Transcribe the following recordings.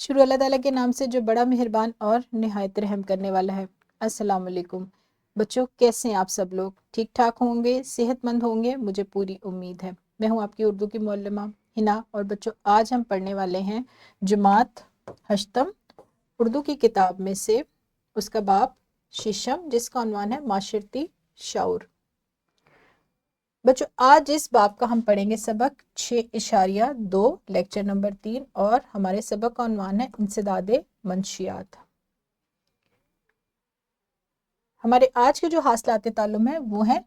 شروع اللہ تعالیٰ کے نام سے جو بڑا مہربان اور نہایت رحم کرنے والا ہے۔ السلام علیکم بچوں، کیسے ہیں آپ سب لوگ؟ ٹھیک ٹھاک ہوں گے، صحت مند ہوں گے، مجھے پوری امید ہے۔ میں ہوں آپ کی اردو کی معلمہ ہنا، اور بچوں آج ہم پڑھنے والے ہیں جماعت ہشتم اردو کی کتاب میں سے اس کا باب ششم، جس کا عنوان ہے معاشرتی شعور۔ بچوں آج اس باب کا ہم پڑھیں گے سبق 6.2 لیکچر نمبر 3، اور ہمارے سبق کا عنوان ہے انسداد منشیات۔ ہمارے آج کے جو حاصلات تعلم ہیں وہ ہیں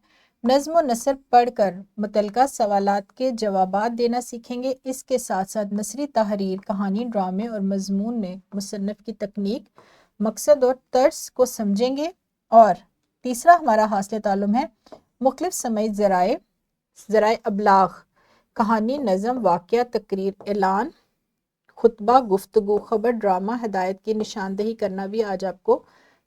نظم و نثر پڑھ کر متعلقہ سوالات کے جوابات دینا سیکھیں گے۔ اس کے ساتھ ساتھ نثری تحریر، کہانی، ڈرامے اور مضمون میں مصنف کی تکنیک، مقصد اور طرز کو سمجھیں گے۔ اور تیسرا ہمارا حاصل تعلم ہے مختلف سمعی ذرائع ابلاغ، کہانی، نظم، واقعہ، تقریر، اعلان، خطبہ، گفتگو، خبر، ڈرامہ، ہدایت کی نشاندہی کرنا بھی آج آپ کو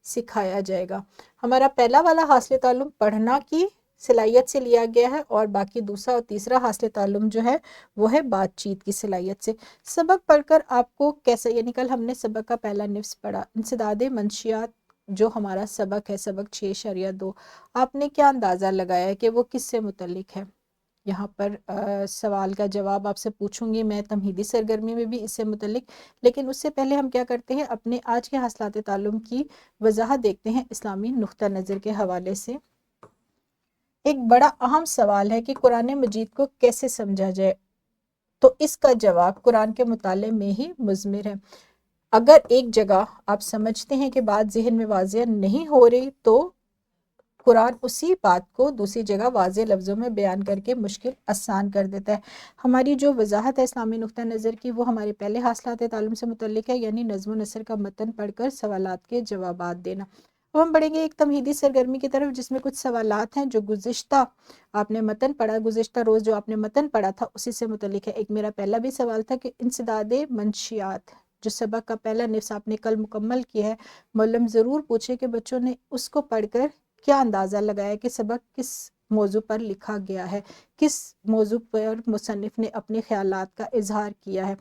سکھایا جائے گا۔ ہمارا پہلا والا حاصل تعلم پڑھنا کی صلاحیت سے لیا گیا ہے، اور باقی دوسرا اور تیسرا حاصل تعلم جو ہے وہ ہے بات چیت کی صلاحیت سے۔ سبق پڑھ کر آپ کو کیسا، یعنی کل ہم نے سبق کا پہلا نفس پڑھا، انسداد منشیات جو ہمارا سبق ہے، سبق 6.2، آپ نے کیا اندازہ لگایا ہے کہ وہ کس سے متعلق ہے؟ یہاں پر سوال کا جواب آپ سے پوچھوں گی میں تمہیدی سرگرمی میں بھی اس سے متعلق، لیکن اس سے پہلے ہم کیا کرتے ہیں، اپنے آج کے حاصلات تعلم کی وضاحت دیکھتے ہیں اسلامی نقطہ نظر کے حوالے سے۔ ایک بڑا اہم سوال ہے کہ قرآن مجید کو کیسے سمجھا جائے، تو اس کا جواب قرآن کے مطالعے میں ہی مضمر ہے۔ اگر ایک جگہ آپ سمجھتے ہیں کہ بات ذہن میں واضح نہیں ہو رہی، تو قرآن اسی بات کو دوسری جگہ واضح لفظوں میں بیان کر کے مشکل آسان کر دیتا ہے۔ ہماری جو وضاحت ہے اسلامی نقطہ نظر کی، وہ ہمارے پہلے حاصلات تعلم سے متعلق ہے، یعنی نظم و نثر کا متن پڑھ کر سوالات کے جوابات دینا۔ اب ہم پڑھیں گے ایک تمہیدی سرگرمی کی طرف، جس میں کچھ سوالات ہیں جو گزشتہ آپ نے متن پڑھا، گزشتہ روز جو آپ نے متن پڑھا تھا اسی سے متعلق ہے۔ ایک میرا پہلا بھی سوال تھا کہ انسداد منشیات جو سبق کا پہلا نفس آپ نے کل مکمل کیا ہے، معلم ضرور پوچھے کہ بچوں نے اس کو پڑھ کر کیا اندازہ لگایا کہ سبق کس موضوع پر لکھا گیا ہے، کس موضوع پر مصنف نے اپنے خیالات کا اظہار کیا ہے۔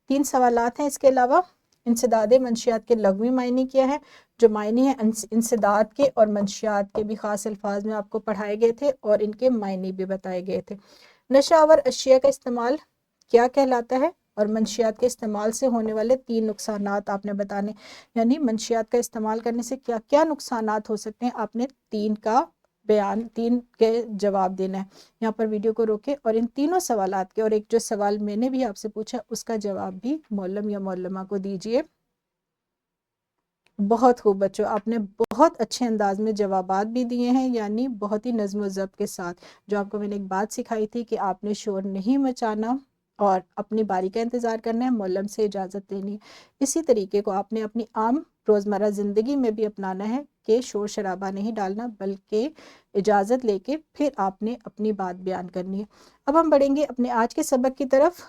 3 سوالات ہیں۔ اس کے علاوہ انسداد منشیات کے لغوی معنی کیا ہے، جو معنی ہیں انسداد کے اور منشیات کے بھی خاص الفاظ میں آپ کو پڑھائے گئے تھے، اور ان کے معنی بھی بتائے گئے تھے۔ نشہ آور اشیاء کا استعمال کیا کہلاتا ہے، اور منشیات کے استعمال سے ہونے والے 3 نقصانات آپ نے بتانے، یعنی منشیات کا استعمال کرنے سے کیا کیا نقصانات ہو سکتے ہیں، آپ نے 3 کا بیان، 3 کے جواب دینا ہے۔ یہاں پر ویڈیو کو روکے اور ان تینوں سوالات کے، اور ایک جو سوال میں نے بھی آپ سے پوچھا اس کا جواب بھی معلم یا معلمہ کو دیجئے۔ بہت خوب بچوں، آپ نے بہت اچھے انداز میں جوابات بھی دیے ہیں، یعنی بہت ہی نظم و ضبط کے ساتھ۔ جو آپ کو میں نے ایک بات سکھائی تھی کہ آپ نے شور نہیں مچانا اور اپنی باری کا انتظار کرنا ہے، معلم سے اجازت لینی ہے۔ اسی طریقے کو آپ نے اپنی عام روزمرہ زندگی میں بھی اپنانا ہے کہ شور شرابہ نہیں ڈالنا، بلکہ اجازت لے کے پھر آپ نے اپنی بات بیان کرنی ہے۔ اب ہم بڑھیں گے اپنے آج کے سبق کی طرف۔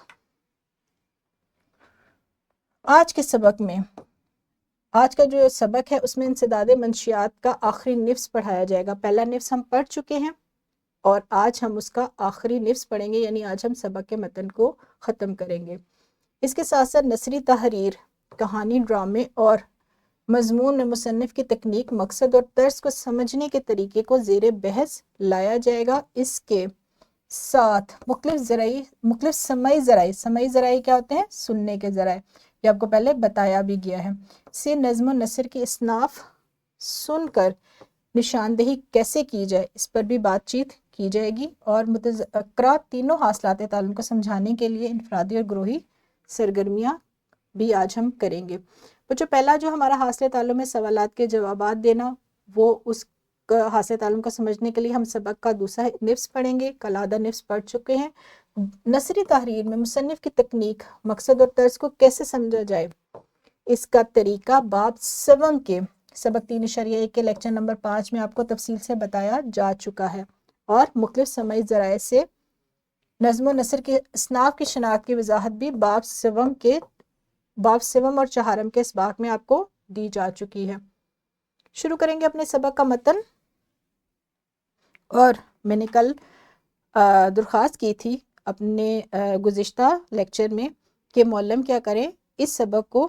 آج کے سبق میں، آج کا جو سبق ہے اس میں انسداد منشیات کا آخری نفس پڑھایا جائے گا۔ پہلا نفس ہم پڑھ چکے ہیں، اور آج ہم اس کا آخری نفس پڑھیں گے، یعنی آج ہم سبق کے متن کو ختم کریں گے۔ اس کے ساتھ ساتھ نثری تحریر، کہانی، ڈرامے اور مضمون میں مصنف کی تکنیک، مقصد اور طرز کو سمجھنے کے طریقے کو زیر بحث لایا جائے گا۔ اس کے ساتھ مختلف سمعی ذرائع کیا ہوتے ہیں؟ سننے کے ذرائع، یہ آپ کو پہلے بتایا بھی گیا ہے، سے نظم و نثر کی اصناف سن کر نشاندہی کیسے کی جائے، اس پر بھی بات چیت کی جائے گی۔ اور متذکرہ تینوں حاصلات تعلم کو سمجھانے کے لیے انفرادی اور گروہی سرگرمیاں بھی آج ہم کریں گے۔ بچوں پہلا جو ہمارا حاصل تعلم ہے سوالات کے جوابات دینا، وہ اس حاصل تعلم کو سمجھنے کے لیے ہم سبق کا دوسرا نفس پڑھیں گے، کل آدھا نفس پڑھ چکے ہیں۔ نثری تحریر میں مصنف کی تکنیک، مقصد اور طرز کو کیسے سمجھا جائے، اس کا طریقہ باب 7 کے سبق 3.1 کے لیکچر نمبر 5 میں آپ کو تفصیل سے بتایا جا چکا ہے۔ اور مختلف سمعی ذرائع سے نظم و نثر کے اصناف کی شناخت کی وضاحت بھی باب 7 اور 4 کے اسباق میں آپ کو دی جا چکی ہے۔ شروع کریں گے اپنے سبق کا متن، اور میں نے کل درخواست کی تھی اپنے گزشتہ لیکچر میں کہ معلم کیا کریں، اس سبق کو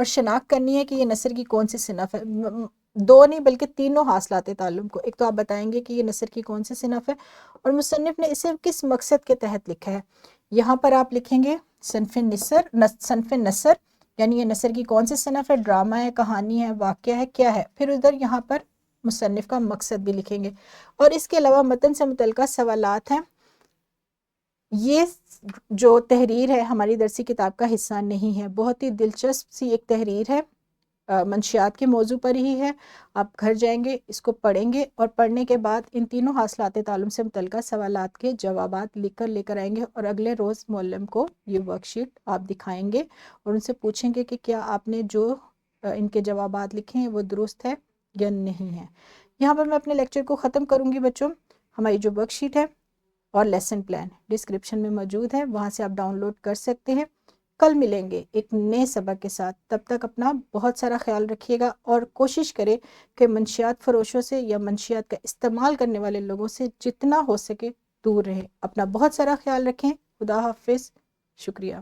اور شناخت کرنی ہے کہ یہ نثر کی کون سی صنف ہے. دو نہیں بلکہ تینوں حاصلات تعلم کو. ایک تو آپ بتائیں گے کہ یہ نثر کی کون سی صنف ہے اور مصنف نے اسے کس مقصد کے تحت لکھا ہے. یہاں پر آپ لکھیں گے صنف نثر یعنی یہ نثر کی کون سی صنف ہے، ڈرامہ ہے، کہانی ہے، واقعہ ہے، کیا ہے. پھر ادھر یہاں پر مصنف کا مقصد بھی لکھیں گے. اور اس کے علاوہ متن سے متعلقہ سوالات ہیں. یہ جو تحریر ہے ہماری درسی کتاب کا حصہ نہیں ہے، بہت ہی دلچسپ سی ایک تحریر ہے، منشیات کے موضوع پر ہی ہے. آپ گھر جائیں گے، اس کو پڑھیں گے اور پڑھنے کے بعد ان تینوں حاصلات تعلم سے متعلقہ سوالات کے جوابات لکھ کر آئیں گے اور اگلے روز معلم کو یہ ورک شیٹ آپ دکھائیں گے اور ان سے پوچھیں گے کہ کیا آپ نے جو ان کے جوابات لکھے ہیں وہ درست ہے یا نہیں ہے. یہاں پر میں اپنے لیکچر کو ختم کروں گی بچوں. ہماری جو ورک شیٹ ہے اور لیسن پلان ڈسکرپشن میں موجود ہے، وہاں سے آپ ڈاؤن لوڈ کر سکتے ہیں. کل ملیں گے ایک نئے سبق کے ساتھ. تب تک اپنا بہت سارا خیال رکھیے گا اور کوشش کریں کہ منشیات فروشوں سے یا منشیات کا استعمال کرنے والے لوگوں سے جتنا ہو سکے دور رہیں. اپنا بہت سارا خیال رکھیں. خدا حافظ. شکریہ.